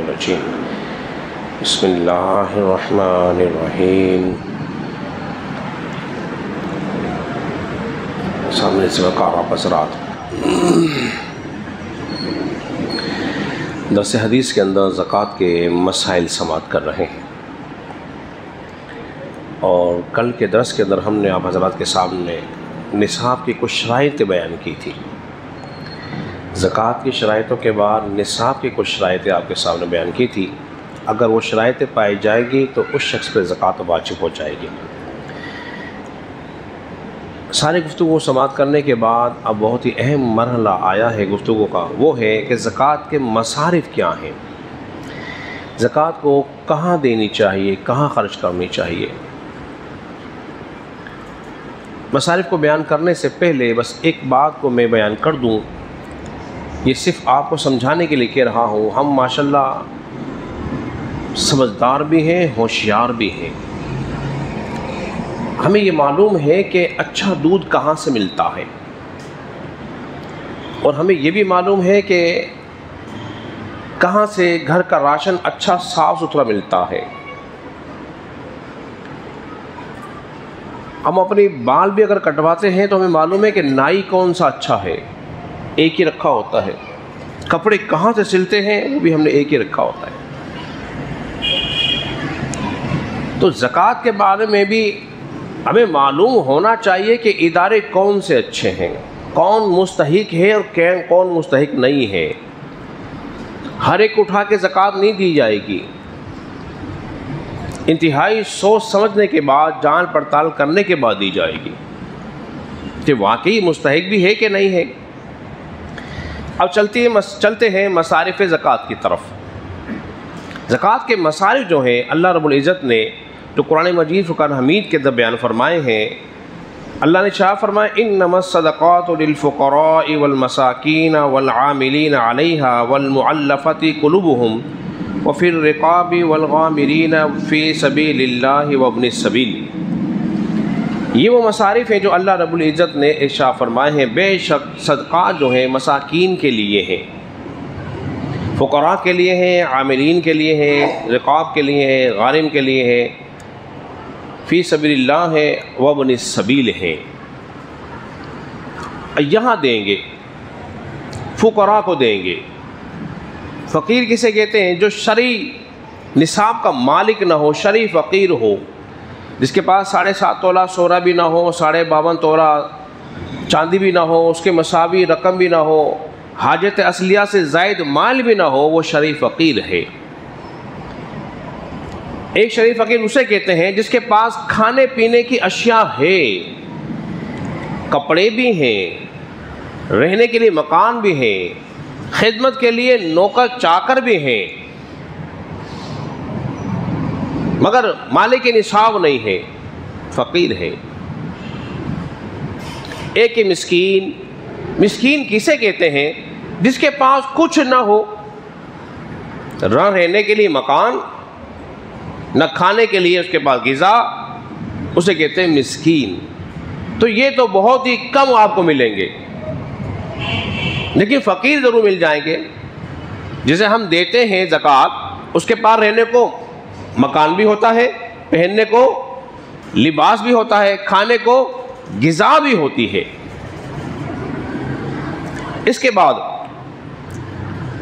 मिनश्शैतानिर्रजीम। बिस्मिल्लाहिर्रहमानिर्रहीम। सामने से वक़ारा बसरात। दर्स हदीस के अंदर ज़कात के मसाइल समाअत कर रहे हैं और कल के दर्स के अंदर हमने आप हज़रात के सामने निसाब की कुछ शराइत बयान की थी। ज़कात की शराइतों के बाद निसाब की कुछ शराइतें आपके सामने बयान की थी। अगर वो शराइतें पाई जाएगी तो उस शख्स पर ज़कात वाजिब हो जाएगी। सारी गुफ्तगू समाअत करने के बाद अब बहुत ही अहम मरहला आया है गुफ्तगू का, वो है कि ज़कात के मसारिफ़ क्या हैं, ज़कात को कहाँ देनी चाहिए, कहाँ ख़र्च करनी चाहिए। मसारिफ़ को बयान करने से पहले बस एक बात को मैं बयान कर दूँ, ये सिर्फ़ आपको समझाने के लिए कह रहा हूँ। हम माशाल्लाह समझदार भी हैं, होशियार भी हैं। हमें ये मालूम है कि अच्छा दूध कहाँ से मिलता है और हमें ये भी मालूम है कि कहाँ से घर का राशन अच्छा साफ़ सुथरा मिलता है। हम अपने बाल भी अगर कटवाते हैं तो हमें मालूम है कि नाई कौन सा अच्छा है, एक ही रखा होता है। कपड़े कहाँ से सिलते हैं वो भी हमने एक ही रखा होता है। तो ज़कात के बारे में भी हमें मालूम होना चाहिए कि इदारे कौन से अच्छे हैं, कौन मुस्तहिक है और कौन मुस्तहिक नहीं है। हर एक उठा के ज़कात नहीं दी जाएगी। इंतहाई सोच समझने के बाद, जान पड़ताल करने के बाद दी जाएगी कि वाकई मुस्तहिक भी है कि नहीं है। अब चलते हैं मसारिफ़ ज़कात की तरफ। ज़कात के मसारिफ़ जो हैं अल्लाह रब्बुल इज़्ज़त ने जो कुरान मजीद फ़ुरक़ान हमीद के अंदर बयान फरमाए हैं, अल्लाह ने शाह फरमाया इन्नमस सदक़ातु लिल फ़ुक़राइ वल मसाकीन वल आमिलीन अलैहा वल मुअल्लफ़ति क़ुलूबुहुम व फ़िर रिक़ाबि वल गामिरीन फ़ी सबीलिल्लाहि व इब्निस सबील। ये वो मसारिफ़ हैं जो अल्लाह रब्बुल इज़्ज़त ने इरशाद फरमाए हैं। बेशक सदक़ात जो हैं मसाकीन के लिए हैं, फ़ुक़रा के लिए हैं, आमिलीन के लिए हैं, रिक़ाब के लिए हैं, गारिम के लिए हैं, फ़ी सबीलिल्लाह है व इब्निस सबील है। यहाँ देंगे, फ़ुक़रा को देंगे। फ़कीर किसे कहते हैं? जो शरई निसाब का मालिक ना हो, शरई फ़कीर हो, जिसके पास 7.5 तोला सोना भी ना हो, 52.5 तोला चांदी भी ना हो, उसके मसावी रकम भी ना हो, हाजत असलिया से ज़ायद माल भी ना हो, वो शरई फ़कीर है। एक शरई फ़कीर उसे कहते हैं जिसके पास खाने पीने की अशिया है, कपड़े भी हैं, रहने के लिए मकान भी है, खिदमत के लिए नौकर चाकर भी हैं, मगर मालिक निसाब नहीं है, फ़कीर है। एक मिस्कीन, मिस्कीन किसे कहते हैं? जिसके पास कुछ ना हो, रहने के लिए मकान, न खाने के लिए उसके पास ग़िज़ा, उसे कहते हैं मिस्कीन। तो ये तो बहुत ही कम आपको मिलेंगे, लेकिन फ़कीर ज़रूर मिल जाएंगे। जिसे हम देते हैं ज़कात, उसके पास रहने को मकान भी होता है, पहनने को लिबास भी होता है, खाने को ग़िज़ा भी होती है। इसके बाद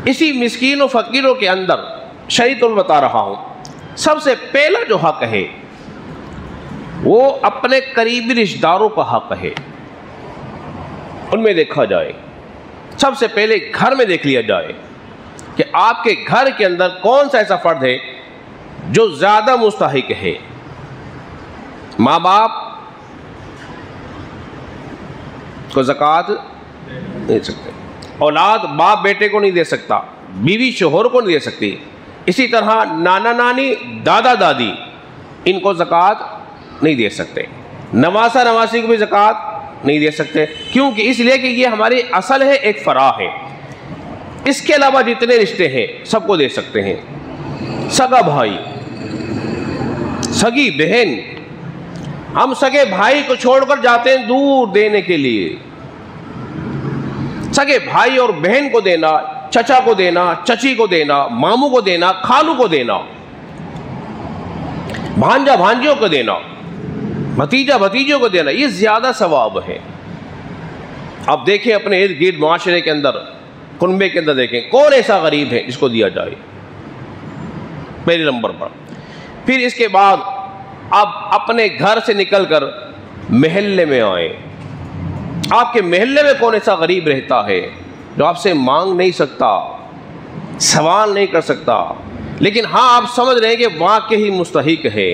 इसी मिस्कीन और फ़कीरों के अंदर शरीयतुल बता रहा हूँ, सबसे पहला जो हक़ है वो अपने करीबी रिश्तेदारों का हक़ है। उनमें देखा जाए, सबसे पहले घर में देख लिया जाए कि आपके घर के अंदर कौन सा ऐसा फ़र्द है जो ज़्यादा मुस्तहिक है। माँ बाप को ज़कात नहीं दे सकते, औलाद बाप बेटे को नहीं दे सकता, बीवी शोहर को नहीं दे सकती। इसी तरह नाना नानी दादा दादी इनको ज़कात नहीं दे सकते, नवासा नवासी को भी ज़कात नहीं दे सकते। क्योंकि इसलिए कि ये हमारी असल है, एक फ़रा है। इसके अलावा जितने रिश्ते हैं सबको दे सकते हैं। सगा भाई, सगी बहन, हम सगे भाई को छोड़कर जाते हैं दूर देने के लिए। सगे भाई और बहन को देना, चचा को देना, चची को देना, मामू को देना, खालू को देना, भांजा भांजियों को देना, भतीजा भतीजों को देना, ये ज्यादा सवाब है। अब देखें अपने इर्द गिर्द माशरे के अंदर, कुनबे के अंदर देखें कौन ऐसा गरीब है जिसको दिया जाए, पहले नंबर पर। फिर इसके बाद आप अपने घर से निकलकर महल्ले में आए। आपके महल्ले में कौन ऐसा गरीब रहता है जो आपसे मांग नहीं सकता, सवाल नहीं कर सकता, लेकिन हाँ आप समझ रहे हैं कि वाकई ही मुस्तहिक है,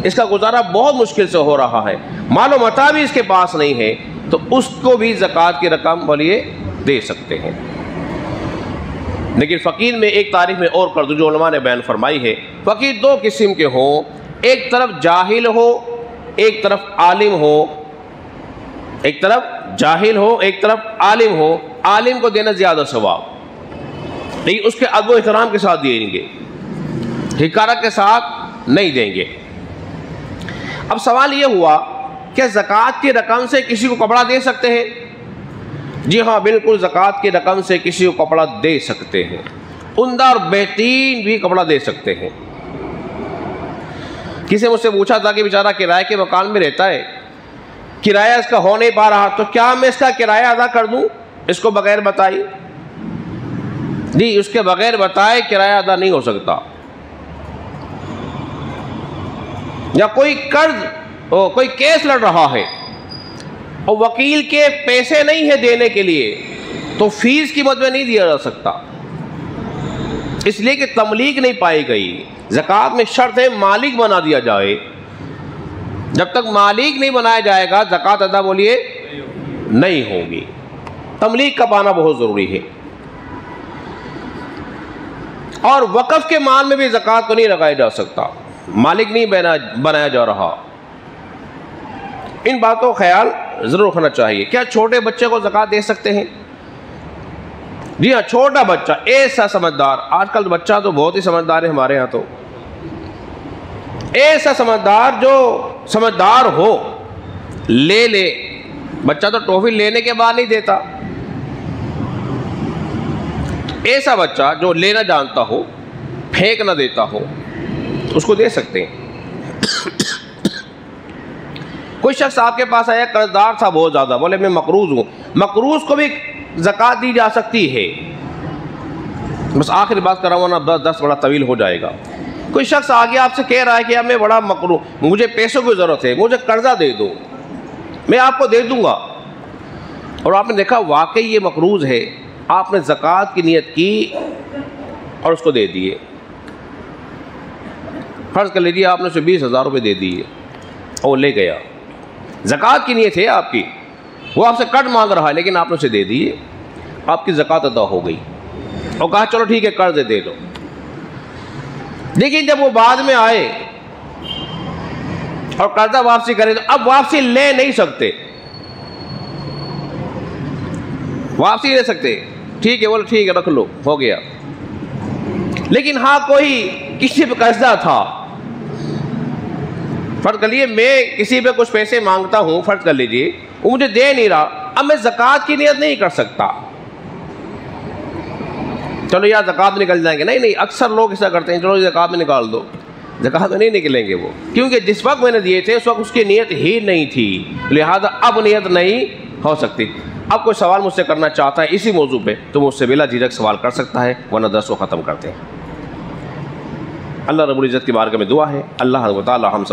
इसका गुजारा बहुत मुश्किल से हो रहा है, मालो मता भी इसके पास नहीं है, तो उसको भी ज़कात की रकम बोलिए दे सकते हैं। लेकिन फ़कीर में एक तारीफ में और कर दूँ जो उलमा ने बयान फरमाई है, फ़कीर दो किस्म के हों, एक तरफ जाहिल हो, एक तरफ आलिम हो, एक तरफ जाहिल हो, एक तरफ आलिम हो। आलिम को देना ज़्यादा सवाब, लेकिन उसके अदब एहतराम के साथ देंगे, हिकारत के साथ नहीं देंगे। अब सवाल ये हुआ कि ज़कात की रकम से किसी को कपड़ा दे सकते हैं? जी हाँ, बिल्कुल, ज़कात की रकम से किसी को कपड़ा दे सकते हैं, उम्दा और बेहतरीन भी कपड़ा दे सकते हैं। किसी मुझसे पूछा था कि बेचारा किराए के मकान में रहता है, किराया इसका हो नहीं पा रहा, तो क्या मैं इसका किराया अदा कर दूं इसको बगैर बताए? जी, उसके बगैर बताए किराया अदा नहीं हो सकता। या कोई कर्ज, कोई केस लड़ रहा है और वकील के पैसे नहीं है देने के लिए, तो फीस की मद में नहीं दिया जा सकता, इसलिए कि तमलीक नहीं पाई गई। ज़कात में शर्त है मालिक बना दिया जाए, जब तक मालिक नहीं बनाया जाएगा ज़कात अदा बोलिए नहीं होगी। तमलीक का पाना बहुत ज़रूरी है। और वक़फ़ के माल में भी ज़कात को नहीं लगाया जा सकता, मालिक नहीं बनाया जा रहा। इन बातों का ख्याल ज़रूर रखना चाहिए। क्या छोटे बच्चे को ज़कात दे सकते हैं? जी हाँ, छोटा बच्चा ऐसा समझदार, आजकल बच्चा तो बहुत ही समझदार है हमारे यहाँ, तो ऐसा समझदार जो समझदार हो ले। बच्चा तो टॉफी लेने के बाद नहीं देता, ऐसा बच्चा जो लेना जानता हो, फेंक ना देता हो, तो उसको दे सकते हैं। कोई शख्स आपके पास आया, कर्जदार था बहुत ज़्यादा, बोले मैं मकरूज हूँ, मकरूज को भी ज़कात दी जा सकती है। बस आखिरी बात कर रहा हूँ ना, दस बड़ा तवील हो जाएगा। कोई शख्स आगे आपसे कह रहा है कि यार मैं बड़ा मकरूज, मुझे पैसों की ज़रूरत है, मुझे कर्जा दे दो, मैं आपको दे दूँगा, और आपने देखा वाकई ये मकरूज है, आपने ज़कात की नियत की और उसको दे दिए। फ़र्ज़ कर लीजिए आपने उसे 20,000 रुपये दे दिए और ले गया, ज़कात की नियत है आपकी, वो आपसे कट मांग रहा है, लेकिन आपने उसे दे दिए, आपकी ज़कात अदा हो गई, और कहा चलो ठीक है कर्ज दे दो। लेकिन जब वो बाद में आए और कर्जा वापसी करें, तो अब वापसी ले नहीं सकते, वापसी ले सकते, ठीक है बोलो ठीक है रख लो, हो गया। लेकिन हाँ कोई किसी पे कर्जा था, फर्ज कर लीजिए मैं किसी पे कुछ पैसे मांगता हूँ, फर्ज कर लीजिए वो मुझे दे नहीं रहा, अब मैं ज़कात की नियत नहीं कर सकता, चलो यार ज़कात में निकल जाएंगे, नहीं, अक्सर लोग ऐसा करते हैं, चलो ज़कात में निकाल दो, ज़कात में नहीं निकलेंगे वो, क्योंकि जिस वक्त मैंने दिए थे उस वक्त उसकी नियत ही नहीं थी, लिहाजा अब नियत नहीं हो सकती। अब कोई सवाल मुझसे करना चाहता है इसी मौजू पे तो मुझसे बिला झिझक सवाल कर सकता है, वरना दर्स को ख़त्म करते हैं। अल्लाह रब्बुल इज़्ज़त की बारगाह में दुआ है, अल्लाह ताला हम सब